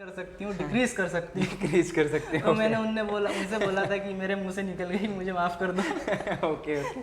कर सकती हूँ, डिक्रीज कर सकती हूँ। डिक्रीज कर सकते तो मैंने उनसे बोला था कि मेरे मुंह से निकल गई, मुझे माफ़ कर दो। Okay okay.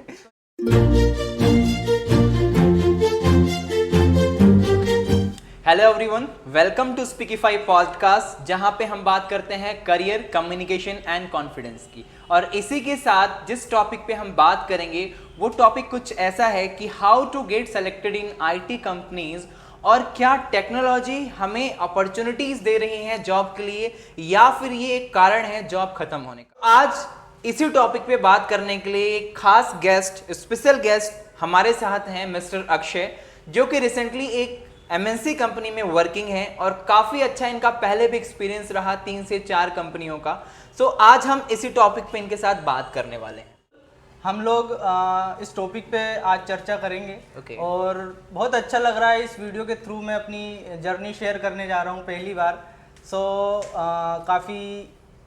Hello everyone, welcome to Speakify podcast, जहां पे हम बात करते हैं करियर, कम्युनिकेशन एंड कॉन्फिडेंस की। और इसी के साथ जिस टॉपिक पे हम बात करेंगे वो टॉपिक कुछ ऐसा है कि how to get selected in IT companies, और क्या टेक्नोलॉजी हमें अपॉर्चुनिटीज दे रही है जॉब के लिए, या फिर ये एक कारण है जॉब खत्म होने का। आज इसी टॉपिक पे बात करने के लिए एक खास गेस्ट, स्पेशल गेस्ट हमारे साथ हैं मिस्टर अक्षय, जो कि रिसेंटली एक एमएनसी कंपनी में वर्किंग है और काफ़ी अच्छा इनका पहले भी एक्सपीरियंस रहा 3 से 4 कंपनियों का। सो आज हम इसी टॉपिक पे इनके साथ बात करने वाले हैं। हम लोग इस टॉपिक पे आज चर्चा करेंगे। Okay. और बहुत अच्छा लग रहा है, इस वीडियो के थ्रू मैं अपनी जर्नी शेयर करने जा रहा हूँ पहली बार। काफ़ी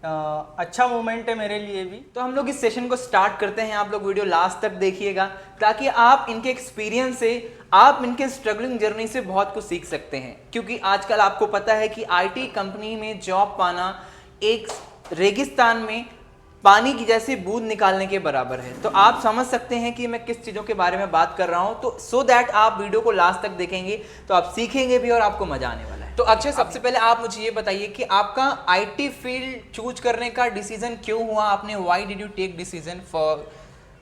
अच्छा मोमेंट है मेरे लिए भी। तो हम लोग इस सेशन को स्टार्ट करते हैं। आप लोग वीडियो लास्ट तक देखिएगा ताकि आप इनके एक्सपीरियंस से, आप इनके स्ट्रगलिंग जर्नी से बहुत कुछ सीख सकते हैं। क्योंकि आजकल आपको पता है कि आईटी कंपनी में जॉब पाना एक रेगिस्तान में पानी की जैसी बूंद निकालने के बराबर है। तो आप समझ सकते हैं कि मैं किस चीज़ों के बारे में बात कर रहा हूं। तो सो दैट आप वीडियो को लास्ट तक देखेंगे तो आप सीखेंगे भी और आपको मजा आने वाला है। तो अक्षय, सबसे पहले आप मुझे ये बताइए कि आपका आईटी फील्ड चूज करने का डिसीजन क्यों हुआ? आपने why did you take decision for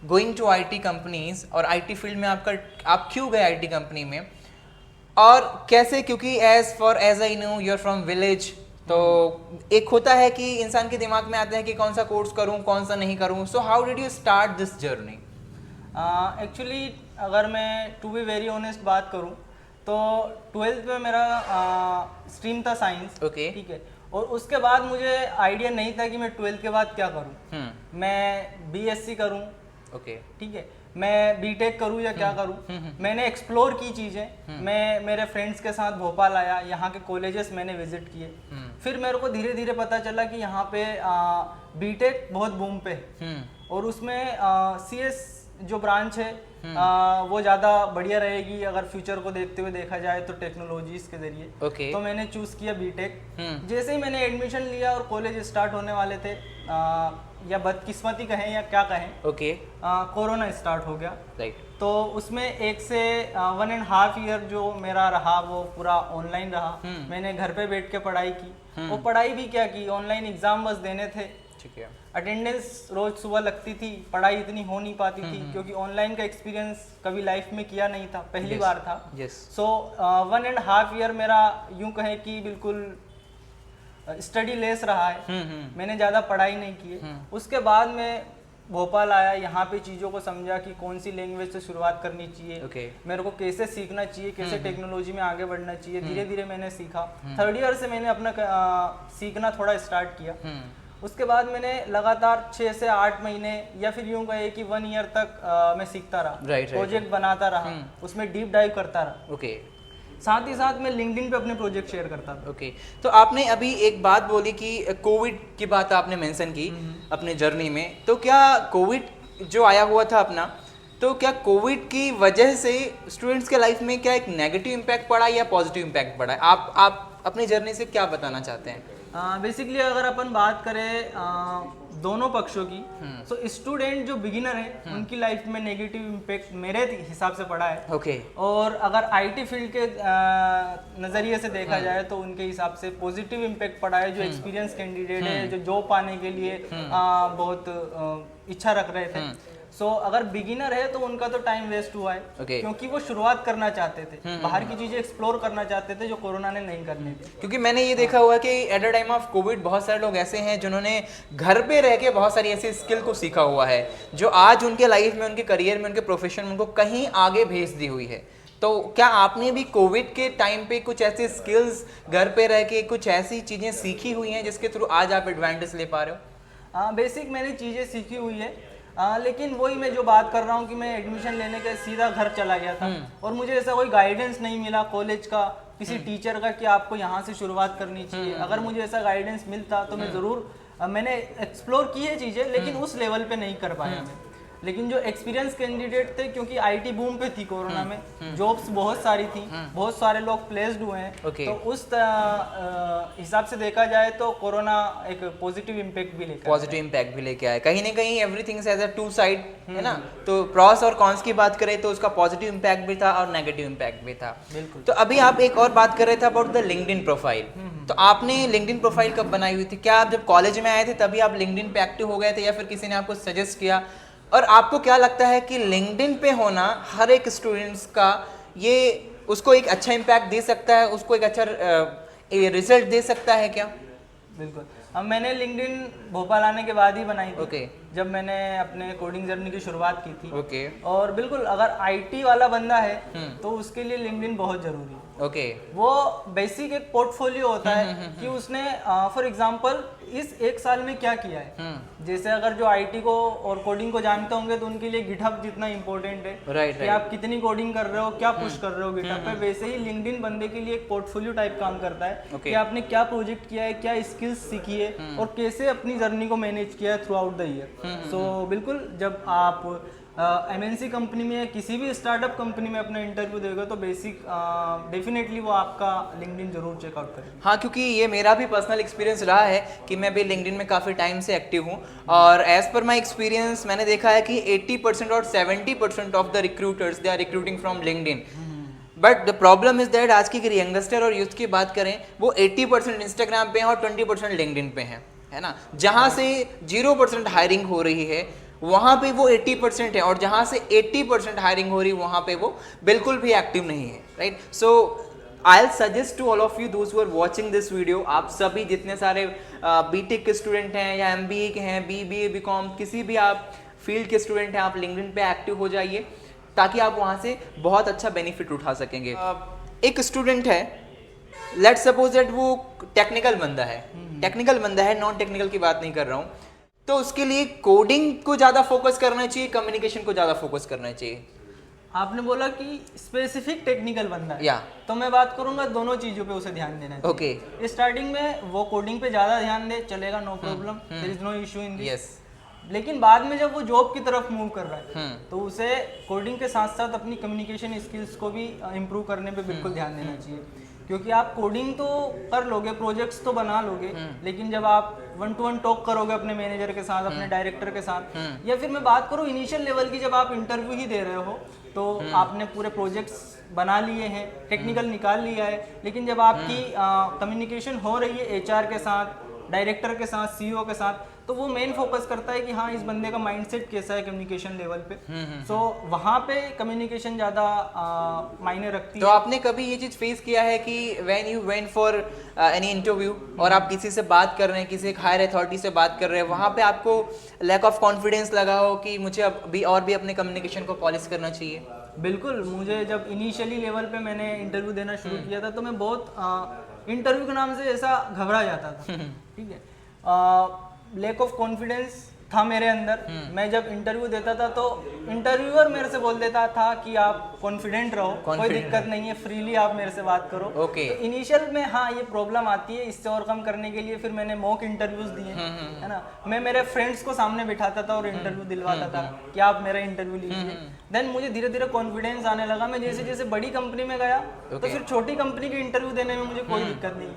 going to IT companies, और आईटी फील्ड में आप क्यों गए आईटी कंपनी में, और कैसे? क्योंकि as I know you are from village, तो एक होता है कि इंसान के दिमाग में आता है कि कौन सा कोर्स करूं, कौन सा नहीं करूं। So how did you start this journey? Actually अगर मैं टू बी वेरी ऑनेस्ट बात करूं तो 12th में मेरा स्ट्रीम था साइंस। Okay. ठीक है। और उसके बाद मुझे आइडिया नहीं था कि मैं 12th के बाद क्या करूं। मैं बीएससी करूं, ओके, ठीक है, मैं बीटेक करूं या क्या करूं। मैंने एक्सप्लोर की चीज़ें। मैं मेरे फ्रेंड्स के साथ भोपाल आया, यहाँ के कॉलेजेस मैंने विजिट किए। फिर मेरे को धीरे धीरे पता चला कि यहाँ पे बीटेक बहुत बूम पे है, और उसमें सीएस जो ब्रांच है वो ज़्यादा बढ़िया रहेगी अगर फ्यूचर को देखते हुए देखा जाए तो टेक्नोलॉजीज के जरिए। Okay. तो मैंने चूज़ किया बीटेक। जैसे ही मैंने एडमिशन लिया और कॉलेज स्टार्ट होने वाले थे, या बदकिस्मती कहें या क्या कहें, ओके, कोरोना स्टार्ट हो गया। राइट। तो उसमें 1 से 1.5 ईयर जो मेरा रहा वो पूरा ऑनलाइन रहा। मैंने घर पे बैठ के पढ़ाई की। वो पढ़ाई भी क्या की, ऑनलाइन एग्जाम बस देने थे। ठीक है। अटेंडेंस रोज सुबह लगती थी, पढ़ाई इतनी हो नहीं पाती थी क्योंकि ऑनलाइन का एक्सपीरियंस कभी लाइफ में किया नहीं था, पहली बार था। सो 1.5 ईयर मेरा यूं कहें कि बिल्कुल स्टडी लेस रहा है। मैंने ज़्यादा पढ़ाई नहीं की है। उसके बाद मैं भोपाल आया, यहाँ पे चीज़ों को समझा कि कौन सी लैंग्वेज से शुरुआत करनी चाहिए, मेरे को कैसे सीखना चाहिए, कैसे टेक्नोलॉजी में आगे बढ़ना चाहिए। धीरे धीरे मैंने सीखा। 3rd ईयर से मैंने अपना सीखना थोड़ा स्टार्ट किया। उसके बाद मैंने लगातार 6 से 8 महीने या फिर यूं कहे कि 1 ईयर तक मैं सीखता रहा। प्रोजेक्ट बनाता रहा, उसमें डीप डाइव करता रहा। ओके। साथ ही साथ मैं लिंक्डइन पे अपने प्रोजेक्ट शेयर करता था। ओके। तो आपने अभी एक बात बोली कि कोविड की बात आपने मेंशन की अपने जर्नी में। तो क्या कोविड जो आया हुआ था अपना, तो क्या कोविड की वजह से स्टूडेंट्स के लाइफ में क्या एक नेगेटिव इम्पैक्ट पड़ा या पॉजिटिव इम्पैक्ट पड़ा है? आप अपनी जर्नी से क्या बताना चाहते हैं? बेसिकली अगर अपन बात करें दोनों पक्षों की, तो स्टूडेंट जो बिगिनर है उनकी लाइफ में नेगेटिव इम्पैक्ट मेरे हिसाब से पड़ा है। ओके। और अगर आईटी फील्ड के नज़रिए से देखा जाए तो उनके हिसाब से पॉजिटिव इम्पैक्ट पड़ा है। जो एक्सपीरियंस कैंडिडेट है, जो जॉब पाने के लिए बहुत इच्छा रख रहे थे, सो अगर बिगिनर है तो उनका तो टाइम वेस्ट हुआ है। क्योंकि वो शुरुआत करना चाहते थे, बाहर की चीजें एक्सप्लोर करना चाहते थे जो कोरोना ने नहीं करने दी। क्योंकि मैंने ये देखा हुआ कि at the time of Covid बहुत सारे लोग ऐसे हैं जिन्होंने घर पे रह के बहुत सारी ऐसी स्किल को सीखा हुआ है जो आज उनके लाइफ में, उनके करियर में, उनके प्रोफेशन में उनको कहीं आगे भेज दी हुई है। तो क्या आपने भी कोविड के टाइम पे कुछ ऐसी स्किल्स घर पे रह के कुछ ऐसी चीजें सीखी हुई हैं जिसके थ्रू आज आप एडवांटेज ले पा रहे हो? बेसिक मैंने चीजें सीखी हुई है। लेकिन वही मैं जो बात कर रहा हूँ कि मैं एडमिशन लेने के सीधा घर चला गया था और मुझे ऐसा कोई गाइडेंस नहीं मिला कॉलेज का, किसी टीचर का कि आपको यहाँ से शुरुआत करनी चाहिए। अगर मुझे ऐसा गाइडेंस मिलता तो मैं ज़रूर, मैंने एक्सप्लोर की है चीज़ें लेकिन उस लेवल पे नहीं कर पाया मैं। लेकिन जो एक्सपीरियंस कैंडिडेट थे, क्योंकि आईटी बूम पे थी कोरोना में, जॉब्स बहुत सारी थी, बहुत सारे लोग प्लेस्ड हुए हैं, तो उस हिसाब से देखा जाए तो कोरोना एक पॉजिटिव इम्पैक्ट भी लेके आया। कहीं ना कहीं everything as a two side है ना, तो प्रॉस और कॉन्स की बात करें तो उसका पॉजिटिव इम्पैक्ट भी था और नेगेटिव इम्पैक्ट भी था। बिल्कुल। तो अभी आप एक और बात कर रहे थे अबाउट द लिंक्डइन प्रोफाइल, तो आपने लिंक्डइन प्रोफाइल कब बनाई हुई थी? क्या आप जब कॉलेज में आए थे तभी आप लिंक्डइन पे एक्टिव हो गए थे या फिर किसी ने आपको सजेस्ट किया? और आपको क्या लगता है कि लिंक्डइन पे होना हर एक स्टूडेंट्स का ये उसको एक अच्छा इम्पैक्ट दे सकता है, उसको एक अच्छा रिजल्ट दे सकता है क्या? बिल्कुल। अब मैंने लिंक्डइन भोपाल आने के बाद ही बनाई थी। ओके। जब मैंने अपने कोडिंग जर्नी की शुरुआत की थी। ओके। और बिल्कुल अगर आईटी वाला बंदा है तो उसके लिए लिंक्डइन बहुत जरूरी है। ओके। वो बेसिक एक पोर्टफोलियो होता है कि उसने फॉर एग्जांपल इस एक साल में क्या किया है। जैसे अगर जो आईटी को और कोडिंग को जानते होंगे तो उनके लिए गिटहब जितना इंपॉर्टेंट है कि आप कितनी कोडिंग कर रहे हो, क्या पुश कर रहे हो गिटहब पे, वैसे ही लिंक्डइन बंदे के लिए एक पोर्टफोलियो टाइप काम करता है कि आपने क्या प्रोजेक्ट किया है, क्या स्किल्स सीखी है और कैसे अपनी जर्नी को मैनेज किया है थ्रू आउट द ईयर। सो बिल्कुल जब आप एमएनसी कंपनी में या किसी भी स्टार्टअप कंपनी में अपना इंटरव्यू देगा तो बेसिक डेफिनेटली वो आपका लिंक्डइन जरूर चेकआउट करें। हाँ, क्योंकि ये मेरा भी पर्सनल एक्सपीरियंस रहा है कि मैं भी लिंक्डइन में काफ़ी टाइम से एक्टिव हूँ और एज पर माई एक्सपीरियंस मैंने देखा है कि 80% और 70% of the recruiters they are recruiting from LinkedIn. But the problem is that आज की यंगस्टर और यूथ की बात करें वो 80% इंस्टाग्राम पे हैं और 20% लिंक्डइन पे हैं, है ना। जहाँ से 0% हायरिंग हो रही है वहाँ पे वो 80% है और जहाँ से 80% हायरिंग हो रही है वहाँ पे वो बिल्कुल भी एक्टिव नहीं है, right. So I suggest to all of you those who are watching this video, आप सभी जितने सारे बीटेक के स्टूडेंट हैं या एमबीए के हैं, बीबीए बीकॉम किसी भी आप फील्ड के स्टूडेंट हैं, आप लिंक्डइन पे एक्टिव हो जाइए ताकि आप वहाँ से बहुत अच्छा बेनिफिट उठा सकेंगे। एक स्टूडेंट है, लेट्स सपोज दैट वो टेक्निकल बंदा है, नॉन टेक्निकल की बात नहीं कर रहा हूँ, तो उसके लिए कोडिंग को ज्यादा फोकस करना चाहिए, कम्युनिकेशन को ज्यादा फोकस करना चाहिए? आपने बोला कि स्पेसिफिक टेक्निकल बंदा है, या तो मैं बात करूंगा दोनों चीजों पे उसे ध्यान देना चाहिए। ओके। स्टार्टिंग में वो कोडिंग पे ज्यादा ध्यान दे, चलेगा, no problem, there is no issue in this. Yes. लेकिन बाद में जब वो जॉब की तरफ मूव कर रहा है तो उसे कोडिंग के साथ साथ अपनी कम्युनिकेशन स्किल्स को भी इम्प्रूव करने पे बिल्कुल ध्यान देना चाहिए, क्योंकि आप कोडिंग तो कर लोगे, प्रोजेक्ट्स तो बना लोगे, लेकिन जब आप 1-to-1 टॉक करोगे अपने मैनेजर के साथ, अपने डायरेक्टर के साथ, या फिर मैं बात करूँ इनिशियल लेवल की, जब आप इंटरव्यू ही दे रहे हो तो आपने पूरे प्रोजेक्ट्स बना लिए हैं, टेक्निकल निकाल लिया है, लेकिन जब आपकी कम्युनिकेशन हो रही है एचआर के साथ, डायरेक्टर के साथ, सीईओ के साथ, तो वो मेन फोकस करता है कि हाँ इस बंदे का माइंडसेट कैसा है कम्युनिकेशन लेवल पे। सो वहाँ पे कम्युनिकेशन ज़्यादा मायने रखती है। तो आपने कभी ये चीज़ फेस किया है कि when you went for any interview और आप किसी से बात कर रहे हैं, किसी एक हायर अथॉरिटी से बात कर रहे हैं, वहाँ पे आपको लैक ऑफ कॉन्फिडेंस लगा हो कि मुझे अभी और भी अपने कम्युनिकेशन को पॉलिश करना चाहिए? बिल्कुल, मुझे जब इनिशियली लेवल पे मैंने इंटरव्यू देना शुरू किया था तो मैं बहुत इंटरव्यू के नाम से ऐसा घबरा जाता था, ठीक है, लैक ऑफ कॉन्फिडेंस था मेरे अंदर। मैं जब इंटरव्यू देता था तो इंटरव्यूअर मेरे से बोल देता था कि आप कॉन्फिडेंट रहो, कोई दिक्कत नहीं है, फ्रीली आप मेरे से बात करो। Okay. तो इनिशियल में हाँ ये प्रॉब्लम आती है, इससे और कम करने के लिए फिर मैंने मॉक इंटरव्यूज दिए, है ना। मैं मेरे फ्रेंड्स को सामने बिठाता था और इंटरव्यू दिलवाता था कि आप मेरा इंटरव्यू लीजिए। देन मुझे धीरे धीरे कॉन्फिडेंस आने लगा। मैं जैसे जैसे बड़ी कंपनी में गया तो फिर छोटी कंपनी के इंटरव्यू देने में मुझे कोई दिक्कत नहीं,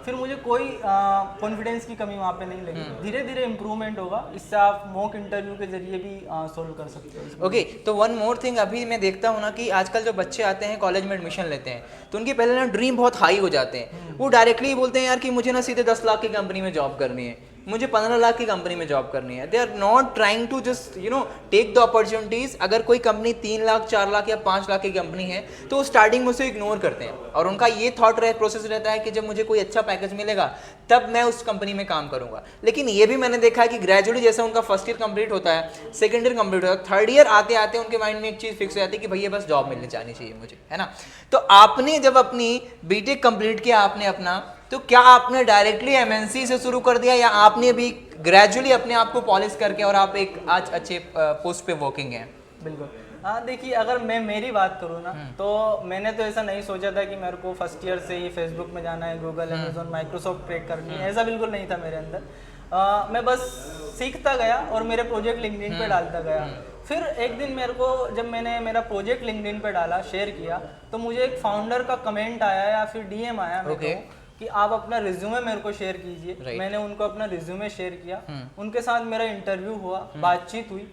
फिर मुझे कोई कॉन्फिडेंस की कमी वहाँ पे नहीं लगी। धीरे धीरे इम्प्रूवमेंट होगा, इससे आप मॉक इंटरव्यू के जरिए भी सोल्व कर सकते हो। ओके, तो वन मोर थिंग, अभी मैं देखता हूँ ना कि आजकल जो बच्चे आते हैं कॉलेज में एडमिशन लेते हैं तो उनके पहले ना ड्रीम बहुत हाई हो जाते हैं। वो डायरेक्टली बोलते हैं यार कि मुझे ना सीधे 10 लाख की कंपनी में जॉब करनी है, मुझे 15 लाख की कंपनी में जॉब करनी है। They are not trying to just take the opportunities. अगर कोई कंपनी 3 लाख 4 लाख या 5 लाख की कंपनी है तो स्टार्टिंग में उसे इग्नोर करते हैं और उनका ये थॉट प्रोसेस रहता है कि जब मुझे कोई अच्छा पैकेज मिलेगा तब मैं उस कंपनी में काम करूंगा। लेकिन ये भी मैंने देखा है कि ग्रेजुअली जैसा उनका फर्स्ट ईयर कंप्लीट होता है, सेकंड ईयर कंप्लीट होता है, थर्ड ईयर आते आते उनके माइंड में एक चीज फिक्स हो जाती है कि भैया बस जॉब मिलने जानी चाहिए मुझे, है ना। तो आपने जब अपनी बीटेक कंप्लीट किया आपने अपना, तो क्या आपने डायरेक्टली एमएनसी से शुरू कर दिया या आपने भी ग्रेजुअली अपने आप को पॉलिश करके और आप एक आज अच्छे पोस्ट पे वर्किंग हैं? बिल्कुल, हाँ देखिए, अगर मैं मेरी बात करूँ ना तो मैंने तो ऐसा नहीं सोचा था कि मेरे को फर्स्ट ईयर से ही फेसबुक में जाना है, गूगल, अमेजोन, माइक्रोसॉफ्ट क्रैक करनी है, ऐसा बिल्कुल नहीं था मेरे अंदर। मैं बस सीखता गया और मेरे प्रोजेक्ट लिंक्डइन पे डालता गया। फिर एक दिन मेरे को जब मैंने मेरा प्रोजेक्ट लिंक्डइन पे डाला, शेयर किया, तो मुझे एक फाउंडर का कमेंट आया या फिर डीएम आया मेरे को कि आप अपना रिज्यूमे मेरे को शेयर कीजिए। मैंने उनको अपना रिज्यूमे शेयर किया, उनके साथ मेरा इंटरव्यू हुआ, बातचीत हुई,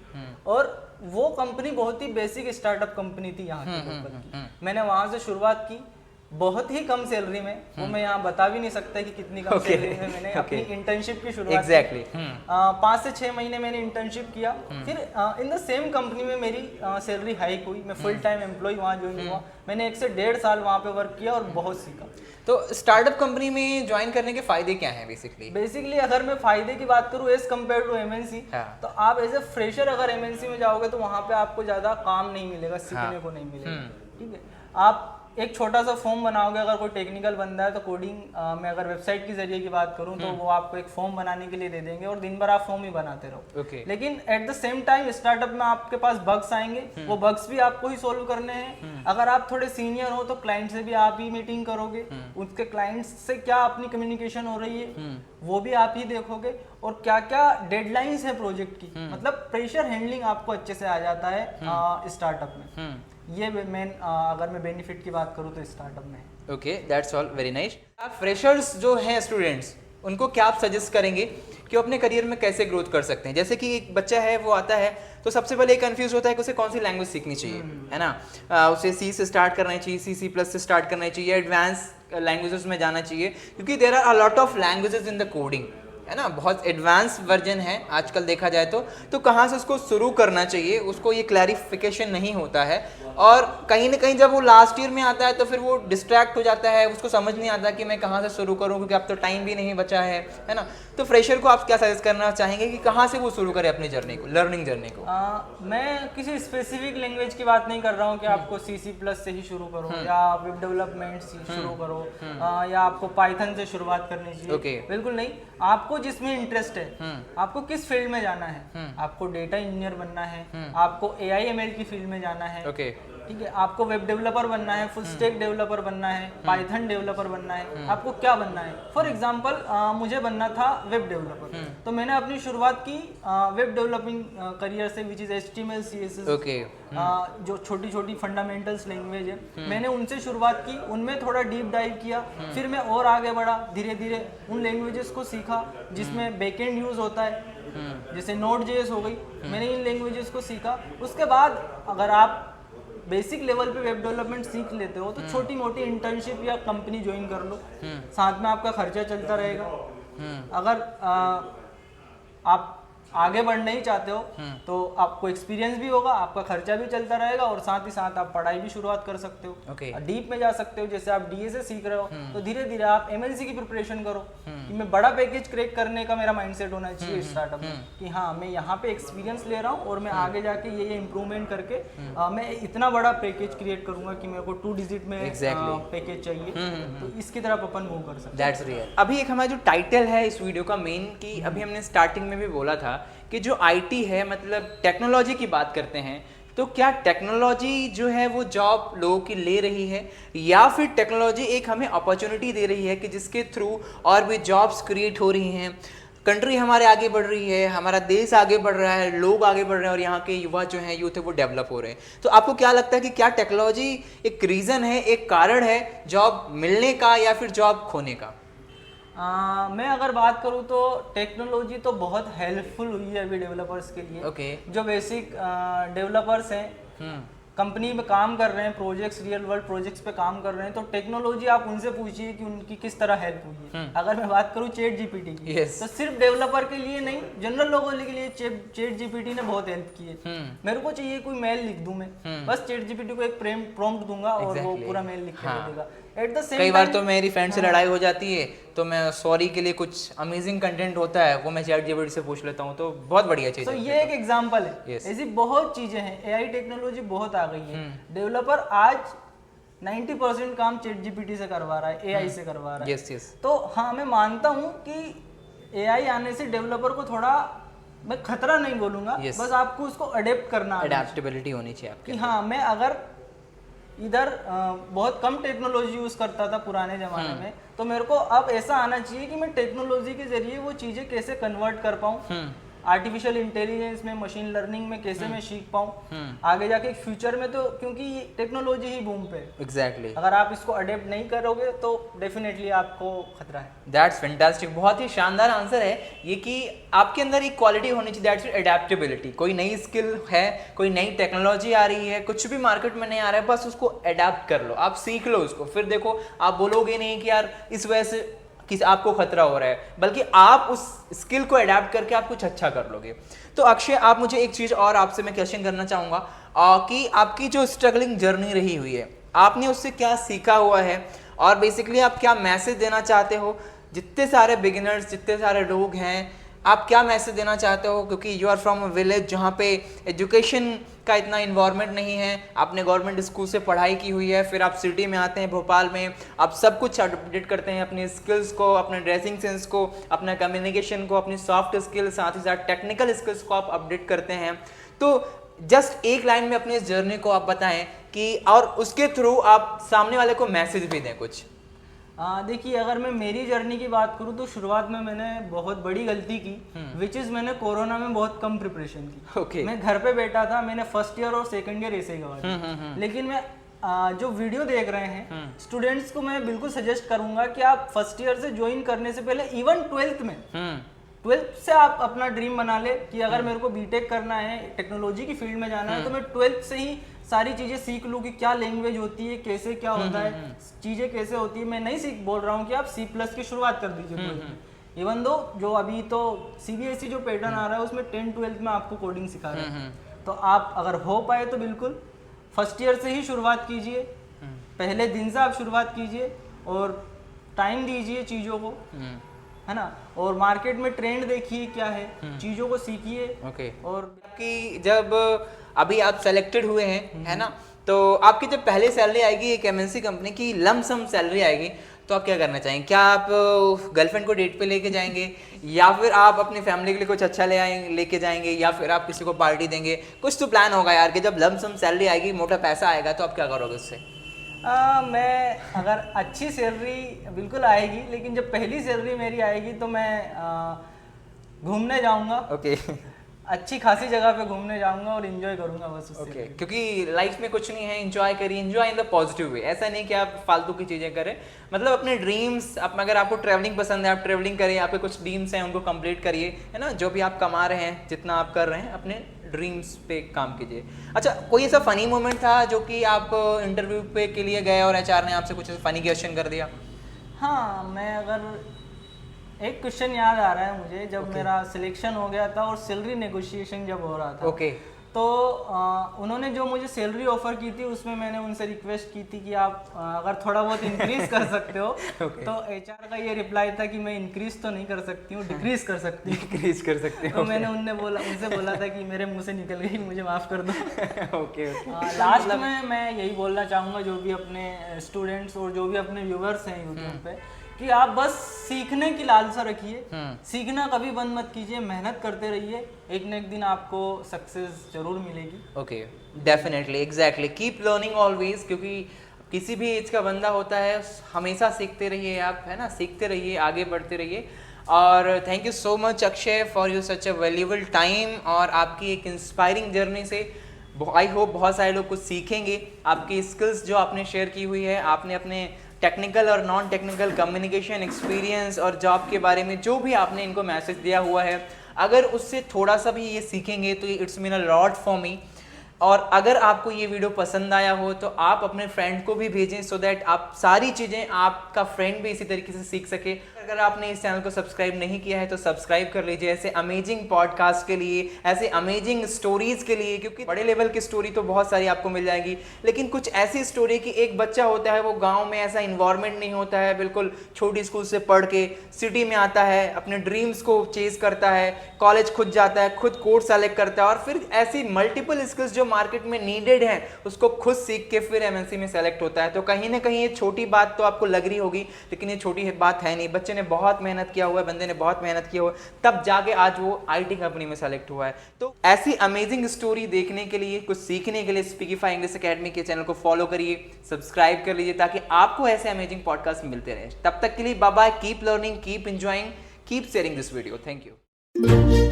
और वो कंपनी बहुत ही बेसिक स्टार्टअप कंपनी थी यहाँ की लोकल की। मैंने वहाँ से शुरुआत की, बहुत ही कम सैलरी में, वो मैं यहाँ बता भी नहीं सकता कि कितनी कम सैलरी में मैंने अपनी इंटर्नशिप की शुरुआत की। 5 से 6 महीने मैंने इंटर्नशिप किया। फिर इन द सेम कंपनी में मेरी सैलरी हाइक हुई, मैं फुल टाइम एम्प्लॉय वहाँ ज्वाइन हुआ। मैंने 1 से 1.5 साल वहाँ पे वर्क किया और बहुत सीखा। तो स्टार्टअप कंपनी में ज्वाइन करने के फायदे क्या हैं बेसिकली अगर मैं फायदे की बात करूँ एज कम्पेयर टू एमएनसी, तो आप एज ए फ्रेशर अगर एमएनसी में जाओगे तो वहाँ पे आपको ज़्यादा काम नहीं मिलेगा, सीखने को नहीं मिलेगा। ठीक है, आप एक छोटा सा फॉर्म बनाओगे, अगर कोई टेक्निकल बंदा है तो कोडिंग में अगर वेबसाइट के जरिए की बात करूं तो वो आपको एक फॉर्म बनाने के लिए दे देंगे और दिन भर आप फॉर्म ही बनाते रहो। लेकिन at the same time startup में आपके पास बग्स आएंगे, वो बग्स भी आपको ही सोल्व करने हैं। अगर आप थोड़े सीनियर हो तो क्लाइंट से भी आप ही मीटिंग करोगे, उसके क्लाइंट से क्या अपनी कम्युनिकेशन हो रही है वो भी आप ही देखोगे, और क्या क्या डेडलाइंस है प्रोजेक्ट की, मतलब प्रेशर हैंडलिंग आपको अच्छे से आ जाता है स्टार्टअप में। ये मेन अगर मैं बेनिफिट की बात करूँ तो स्टार्टअप में। Okay, that's all, very nice. आप फ्रेशर्स जो हैं स्टूडेंट्स, उनको क्या आप सजेस्ट करेंगे कि वो अपने करियर में कैसे ग्रोथ कर सकते हैं? जैसे कि एक बच्चा है, वो आता है तो सबसे पहले कंफ्यूज होता है कि उसे कौन सी लैंग्वेज सीखनी चाहिए, है ना। उसे सी से स्टार्ट करना चाहिए, C++ से स्टार्ट करना चाहिए, एडवांस लैंग्वेजेस में जाना चाहिए, क्योंकि there are a lot of languages in the coding, है ना, बहुत एडवांस वर्जन है आजकल देखा जाए तो कहाँ से उसको शुरू करना चाहिए, उसको ये क्लैरिफिकेशन नहीं होता है। और कहीं ना कहीं जब वो लास्ट ईयर में आता है तो फिर वो डिस्ट्रैक्ट हो जाता है, उसको समझ नहीं आता कि मैं कहाँ से शुरू करूँ, क्योंकि अब तो टाइम भी नहीं बचा है ना। तो फ्रेशर को आप क्या सजेस्ट करना चाहेंगे कि कहाँ से वो शुरू करे अपनी जर्नी को, लर्निंग जर्नी को? मैं किसी स्पेसिफिक लैंग्वेज की बात नहीं कर रहा हूँ कि आपको C++ से ही शुरू करो या वेब डेवलपमेंट से शुरू करो या आपको पाइथन से शुरुआत करनी चाहिए। बिल्कुल नहीं, आपको जिसमें इंटरेस्ट है, आपको किस फील्ड में जाना है, आपको डेटा इंजीनियर बनना है, आपको AI/ML की फील्ड में जाना है, ठीक है, आपको वेब डेवलपर बनना है, फुल स्टैक डेवलपर बनना है, पाइथन डेवलपर बनना है, आपको क्या बनना है। फॉर एग्जांपल मुझे बनना था वेब डेवलपर, तो मैंने अपनी शुरुआत की वेब डेवलपिंग करियर से, विच इज HTML CSS, जो छोटी छोटी फंडामेंटल्स लैंग्वेज है, मैंने उनसे शुरुआत की, उनमें थोड़ा डीप डाइव किया। फिर मैं और आगे बढ़ा, धीरे धीरे उन लैंग्वेजेस को सीखा जिसमें बैकएंड यूज होता है, जैसे Node.js हो गई, मैंने इन लैंग्वेजेस को सीखा। उसके बाद अगर आप बेसिक लेवल पे वेब डेवलपमेंट सीख लेते हो तो छोटी मोटी इंटर्नशिप या कंपनी ज्वाइन कर लो, साथ में आपका खर्चा चलता रहेगा। अगर आप आगे बढ़ना ही चाहते हो तो आपको एक्सपीरियंस भी होगा, आपका खर्चा भी चलता रहेगा, और साथ ही साथ आप पढ़ाई भी शुरुआत कर सकते हो। डीप में जा सकते हो, जैसे आप DA से सीख रहे हो तो धीरे धीरे आप MNC की प्रिपरेशन करो कि मैं बड़ा पैकेज क्रैक करने का मेरा माइंडसेट होना चाहिए स्टार्टअप में, कि हाँ मैं यहाँ पे एक्सपीरियंस ले रहा हूँ और मैं आगे जाके ये इम्प्रूवमेंट करके मैं इतना बड़ा पैकेज क्रिएट करूंगा कि मेरे को 2 डिजिट में पैकेज चाहिए। तो इसकी तरफ अपन मूव कर सकते हैं। अभी एक हमारा जो टाइटल है इस वीडियो का मेन, की अभी हमने स्टार्टिंग में भी बोला था कि जो IT है, मतलब टेक्नोलॉजी की बात करते हैं, तो क्या टेक्नोलॉजी जो है वो जॉब लोगों की ले रही है, या फिर टेक्नोलॉजी एक हमें अपॉर्चुनिटी दे रही है कि जिसके थ्रू और भी जॉब्स क्रिएट हो रही हैं, कंट्री हमारे आगे बढ़ रही है, हमारा देश आगे बढ़ रहा है, लोग आगे बढ़ रहे हैं और यहाँ के युवा जो हैं, यूथ है, वो डेवलप हो रहे हैं। तो आपको क्या लगता है कि क्या टेक्नोलॉजी एक रीज़न है, एक कारण है जॉब मिलने का या फिर जॉब खोने का? मैं अगर बात करूँ तो टेक्नोलॉजी तो बहुत हेल्पफुल हुई है अभी डेवलपर्स के लिए। जो बेसिक डेवलपर्स हैं, कंपनी में काम कर रहे हैं, प्रोजेक्ट्स, रियल वर्ल्ड प्रोजेक्ट्स पे काम कर रहे हैं, तो टेक्नोलॉजी आप उनसे पूछिए कि उनकी किस तरह हेल्प हुई है। अगर मैं बात करूँ ChatGPT की, तो सिर्फ डेवलपर के लिए नहीं, जनरल लोगों के लिए ChatGPT ने बहुत हेल्प की है। मेरे को चाहिए कोई मेल लिख दूं मैं, बस ChatGPT को एक प्रॉम्प्ट दूंगा और वो पूरा मेल लिख के दे देगा। कई बार तो मेरी फ्रेंड से लड़ाई हो जाती है तो मैं सॉरी के लिए कुछ अमेजिंग कंटेंट होता है वो मैं ChatGPT से पूछ लेता हूँ, तो बहुत बढ़िया चीज़ है। तो ये एक एग्जांपल है, ऐसी बहुत चीजें हैं। AI टेक्नोलॉजी बहुत आ गई है। डेवलपर आज 90% काम ChatGPT से करवा रहा है, AI से करवा रहा है। तो हाँ, मैं मानता हूँ कि AI आने से डेवलपर को थोड़ा, मैं खतरा नहीं बोलूंगा, बस आपको उसको अडेप्ट करना, अडेप्टेबिलिटी होनी चाहिए आपकी। हाँ, मैं अगर इधर बहुत कम टेक्नोलॉजी यूज़ करता था पुराने ज़माने में, तो मेरे को अब ऐसा आना चाहिए कि मैं टेक्नोलॉजी के जरिए वो चीज़ें कैसे कन्वर्ट कर पाऊँ, आर्टिफिशियल इंटेलिजेंस में, मशीन लर्निंग में कैसे मैं सीख पाऊँ आगे जाके फ्यूचर में। तो क्योंकि टेक्नोलॉजी ही बूम पे एग्जैक्टली अगर आप इसको अडेप्ट नहीं करोगे तो डेफिनेटली आपको खतरा है। दैट्स फैंटास्टिक, बहुत ही शानदार आंसर है ये कि आपके अंदर एक क्वालिटी होनी चाहिए, दैट्स एडेप्टेबिलिटी। कोई नई स्किल है, कोई नई टेक्नोलॉजी आ रही है, कुछ भी मार्केट में नहीं आ रहा है, बस उसको अडेप्ट कर लो, आप सीख लो उसको, फिर देखो आप बोलोगे नहीं कि यार इस वजह से किसी आपको खतरा हो रहा है, बल्कि आप उस स्किल को अडेप्ट करके आप कुछ अच्छा कर लोगे। तो अक्षय, आप मुझे एक चीज़ और आपसे मैं क्वेश्चन करना चाहूँगा कि आपकी जो स्ट्रगलिंग जर्नी रही हुई है, आपने उससे क्या सीखा हुआ है और बेसिकली आप क्या मैसेज देना चाहते हो जितने सारे बिगिनर्स, जितने सारे लोग हैं, आप क्या मैसेज देना चाहते हो? क्योंकि you are from a village जहाँ पे एजुकेशन का इतना इन्वायरमेंट नहीं है, आपने गवर्नमेंट स्कूल से पढ़ाई की हुई है, फिर आप सिटी में आते हैं भोपाल में, आप सब कुछ अपडेट करते हैं, अपनी स्किल्स को, अपने ड्रेसिंग सेंस को, अपना कम्युनिकेशन को, अपनी सॉफ्ट स्किल्स, साथ ही साथ टेक्निकल स्किल्स को आप अपडेट करते हैं। तो जस्ट एक लाइन में अपनी इस जर्नी को आप बताएं कि और उसके थ्रू आप सामने वाले को मैसेज भी दें कुछ। देखिए, अगर मैं मेरी जर्नी की बात करूं तो शुरुआत में मैंने बहुत बड़ी गलती की, विच इज़ मैंने कोरोना में बहुत कम प्रिपरेशन की। मैं घर पे बैठा था, मैंने फर्स्ट ईयर और सेकंड ईयर ऐसे ही गवा दिया। लेकिन मैं जो वीडियो देख रहे हैं स्टूडेंट्स को मैं बिल्कुल सजेस्ट करूंगा कि आप फर्स्ट ईयर से ज्वाइन करने से पहले इवन 12th से आप अपना ड्रीम बना ले कि अगर मेरे को बीटेक करना है, टेक्नोलॉजी की फील्ड में जाना है, तो मैं 12th से ही सारी चीजें सीख लूँ कि क्या लैंग्वेज होती है, कैसे क्या होता है, चीजें कैसे होती है। मैं नहीं बोल रहा हूँ कि आप C+ की शुरुआत कर दीजिए इवन दो जो अभी तो CBSE जो पैटर्न आ रहा है उसमें 10th-12th में आपको कोडिंग सिखा रहे हैं। तो आप अगर हो पाए तो बिल्कुल फर्स्ट ईयर से ही शुरुआत कीजिए, पहले दिन से आप शुरुआत कीजिए और टाइम दीजिए चीज़ों को, है ना, और मार्केट में ट्रेंड देखिए क्या है, चीज़ों को सीखिए। और कि जब अभी आप सेलेक्टेड हुए हैं, है ना, तो आपकी जब पहले सैलरी आएगी एक MNC कंपनी की लमसम सैलरी आएगी, तो आप क्या करना चाहेंगे? क्या आप गर्लफ्रेंड को डेट पे लेके जाएंगे, या फिर आप अपनी फैमिली के लिए कुछ अच्छा लेके जाएंगे, या फिर आप किसी को पार्टी देंगे? कुछ तो प्लान होगा यार कि जब लमसम सैलरी आएगी, मोटा पैसा आएगा, तो आप क्या करोगे उससे? मैं अगर अच्छी सैलरी बिल्कुल आएगी, लेकिन जब पहली सैलरी मेरी आएगी तो मैं घूमने जाऊंगा। ओके अच्छी खासी जगह पे घूमने जाऊंगा और एंजॉय करूंगा बस उससे। ओके क्योंकि लाइफ में कुछ नहीं है, एंजॉय करिए, enjoy in the positive way. ऐसा नहीं कि आप फालतू की चीज़ें करें, मतलब अपने ड्रीम्स, अगर आपको ट्रैवलिंग पसंद है आप ट्रैवलिंग करिए, आपके कुछ ड्रीम्स हैं उनको कंप्लीट करिए, है ना, जो भी आप कमा रहे हैं, जितना आप कर रहे हैं अपने ड्रीम्स पे काम कीजिए। अच्छा, कोई ऐसा फनी मोमेंट था जो कि आप इंटरव्यू पे के लिए गए और HR ने आपसे कुछ फनी क्वेश्चन कर दिया? हाँ, मैं अगर एक क्वेश्चन याद आ रहा है मुझे, जब मेरा सिलेक्शन हो गया था और सैलरी नेगोशिएशन जब हो रहा था, तो उन्होंने जो मुझे सैलरी ऑफर की थी उसमें मैंने उनसे रिक्वेस्ट की थी कि आप अगर थोड़ा बहुत इंक्रीज कर सकते हो। तो HR का ये रिप्लाई था कि मैं इंक्रीज तो नहीं कर सकती हूँ, डिक्रीज कर सकती हूँ। डिक्रीज कर सकती हूँ। तो मैंने उनसे बोला था कि मेरे मुंह से निकल गई, मुझे माफ कर दो। ओके। लास्ट में मैं यही बोलना चाहूँगा जो भी अपने स्टूडेंट्स और जो भी अपने व्यूवर्स हैं यूट्यूब पे, कि आप बस सीखने की लालसा रखिए, सीखना कभी बंद मत कीजिए, मेहनत करते रहिए, एक न एक दिन आपको सक्सेस जरूर मिलेगी। Okay, definitely, exactly, keep learning always, क्योंकि किसी भी एज का बंदा होता है, हमेशा सीखते रहिए आप, है ना, सीखते रहिए, आगे बढ़ते रहिए। और thank you so much Akshay for you such a valuable time, और आपकी एक इंस्पायरिंग जर्नी से आई होप बहुत सारे लोग कुछ सीखेंगे। आपकी स्किल्स जो आपने शेयर की हुई है, आपने अपने टेक्निकल और नॉन टेक्निकल कम्युनिकेशन एक्सपीरियंस और जॉब के बारे में जो भी आपने इनको मैसेज दिया हुआ है, अगर उससे थोड़ा सा भी ये सीखेंगे तो it's mean a lot for me. और अगर आपको ये वीडियो पसंद आया हो तो आप अपने फ्रेंड को भी भेजें, सो दैट आप सारी चीज़ें आपका फ्रेंड भी इसी तरीके से सीख सके। अगर आपने इस चैनल को सब्सक्राइब नहीं किया है तो सब्सक्राइब कर लीजिए, ऐसे अमेजिंग पॉडकास्ट के लिए, ऐसे अमेजिंग स्टोरीज के लिए, क्योंकि बड़े लेवल की स्टोरी तो बहुत सारी आपको मिल जाएगी, लेकिन कुछ ऐसी स्टोरी कि एक बच्चा होता है, वो गाँव में ऐसा इन्वायरमेंट नहीं होता है, बिल्कुल छोटी स्कूल से पढ़ के सिटी में आता है, अपने ड्रीम्स को चेज करता है, कॉलेज खुद जाता है, खुद कोर्स सेलेक्ट करता है, और फिर ऐसी मल्टीपल स्किल्स जो मार्केट में नीडेड है उसको खुद सीख के फिर MNC में सेलेक्ट होता है। तो कहीं ना कहीं ये छोटी बात तो आपको लग रही होगी, लेकिन ये छोटी बात है नहीं। बच्चे बच्चे ने बहुत मेहनत किया हुआ है, बंदे ने बहुत मेहनत किया हुआ है, तब जाके आज वो IT कंपनी में सेलेक्ट हुआ है। तो ऐसी अमेजिंग स्टोरी देखने के लिए, कुछ सीखने के लिए स्पीकिफाई इंग्लिश अकेडमी के चैनल को फॉलो करिए, सब्सक्राइब कर लीजिए, ताकि आपको ऐसे अमेजिंग पॉडकास्ट मिलते रहे। तब तक के लिए bye bye, keep learning, keep enjoying, keep sharing this video. Thank you.